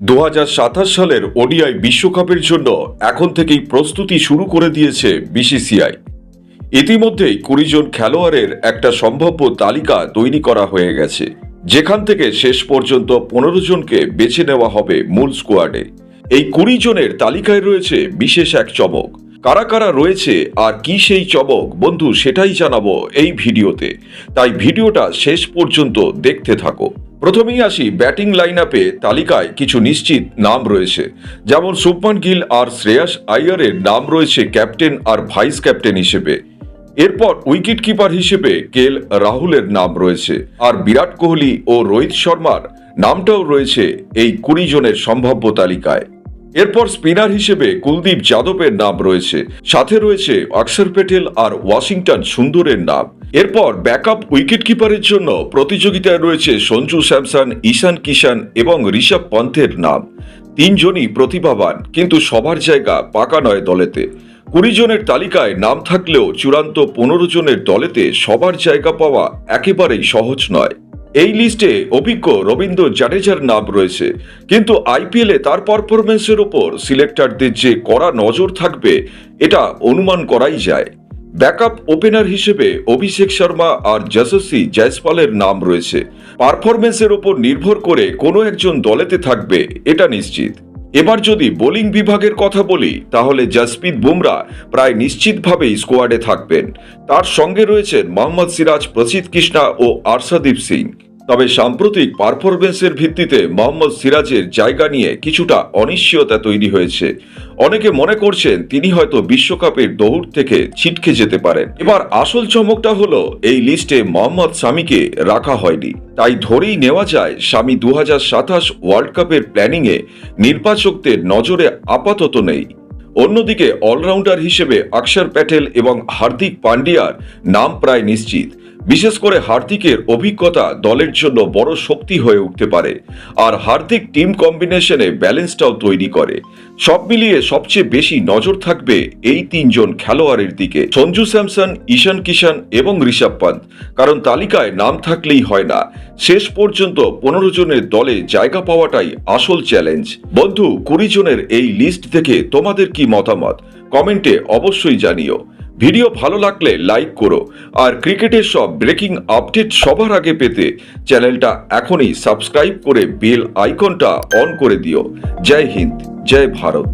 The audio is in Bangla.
2027 সালের ওডিআই বিশ্বকাপের জন্য এখন থেকেই প্রস্তুতি শুরু করে দিয়েছে বিসিসিআই। ইতিমধ্যেই 20 জন খেলোয়াড়ের একটা সম্ভাব্য তালিকা তৈরি করা হয়ে গেছে, যেখান থেকে শেষ পর্যন্ত 15 জনকে বেছে নেওয়া হবে মূল স্কোয়াডে। এই 20 জনের তালিকায় রয়েছে বিশেষ এক চমক। কারা কারা রয়েছে আর কি সেই চমক বন্ধু, সেটাই জানাবো এই ভিডিওতে, তাই ভিডিওটা শেষ পর্যন্ত দেখতে থাকো। প্রথমেই আসি ব্যাটিং লাইন আপে। তালিকায় কিছু নিশ্চিত নাম রয়েছে, যেমন শুভমান গিল আর শ্রেয়াস আইয়ারের নাম রয়েছে ক্যাপ্টেন আর ভাইস ক্যাপ্টেন হিসেবে। এরপর উইকেট কিপার হিসেবে কেএল রাহুলের নাম রয়েছে, আর বিরাট কোহলি ও রোহিত শর্মার নামটাও রয়েছে এই 20 জনের সম্ভাব্য তালিকায়। এরপর স্পিনার হিসেবে কুলদীপ যাদবের নাম রয়েছে, সাথে রয়েছে অক্ষর প্যাটেল আর ওয়াশিংটন সুন্দরের নাম। এরপর ব্যাকআপ উইকেট কিপারের জন্য প্রতিযোগিতায় রয়েছে সঞ্জু স্যামসন, ঈশান কিষান এবং ঋষভ পন্থের নাম। 3 জনই প্রতিভাবান, কিন্তু সবার জায়গা পাকা নয় দলেতে। 20 জনের তালিকায় নাম থাকলেও চূড়ান্ত 15 জনের দলেতে সবার জায়গা পাওয়া একেবারেই সহজ নয়। এই লিস্টে অভিজ্ঞ রবীন্দ্র জাডেজার নাম রয়েছে, কিন্তু আইপিএলে তার পারফরমেন্সের ওপর সিলেক্টরদের যে কড়া নজর থাকবে এটা অনুমান করাই যায়। ব্যাকআপ ওপেনার হিসেবে অভিষেক শর্মা আর যশস্বী জয়সওয়ালের নাম রয়েছে। পারফরমেন্সের ওপর নির্ভর করে কোনো একজন দলেতে থাকবে এটা নিশ্চিত। এবার যদি বোলিং বিভাগের কথা বলি, তাহলে জসপ্রীত বুমরা প্রায় নিশ্চিতভাবেই স্কোয়াডে থাকবেন। তার সঙ্গে রয়েছেন মোহাম্মদ সিরাজ, প্রসিদ্ধ কৃষ্ণা ও আর্শদীপ সিং। তবে সাম্প্রতিক পারফরমেন্সের ভিত্তিতে মোহাম্মদ সিরাজের জায়গা নিয়ে কিছুটা অনিশ্চয়তা তৈরি হয়েছে। অনেকে মনে করছেন তিনি হয়তো বিশ্বকাপের দৌড় থেকে ছিটকে যেতে পারেন। এবার আসল চমকটা হলো এই লিস্টে মোহাম্মদ শামিকে রাখা হয়নি। তাই ধরেই নেওয়া যায় শামি 2027 ওয়ার্ল্ড কাপের প্ল্যানিংয়ে নির্বাচকদের নজরে আপাতত নেই। অন্যদিকে অলরাউন্ডার হিসেবে অক্ষর প্যাটেল এবং হার্দিক পান্ডিয়ার নাম প্রায় নিশ্চিত। বিশেষ করে হার্দিকের অভিজ্ঞতা দলের জন্য বড় শক্তি হয়ে উঠতে পারে, আর হার্দিক টিম কম্বিনেশনে ব্যালেন্সটাও তৈরি করে। সব মিলিয়ে সবচেয়ে বেশি নজর থাকবে এই 3 জন খেলোয়াড়ের দিকে, সঞ্জু স্যামসন, ঈশান কিষান এবং ঋষভ পন্থ। কারণ তালিকায় নাম থাকলেই হয় না, শেষ পর্যন্ত 15 জনের দলে জায়গা পাওয়াটাই আসল চ্যালেঞ্জ। বন্ধু, 20 জনের এই লিস্ট দেখে তোমাদের কি মতামত কমেন্টে অবশ্যই জানিও। ভিডিও ভালো লাগলে লাইক করো, আর ক্রিকেটের সব ব্রেকিং আপডেট সবার আগে পেতে চ্যানেলটা এখনই সাবস্ক্রাইব করে বেল আইকনটা অন করে দিও। জয় হিন্দ, জয় ভারত।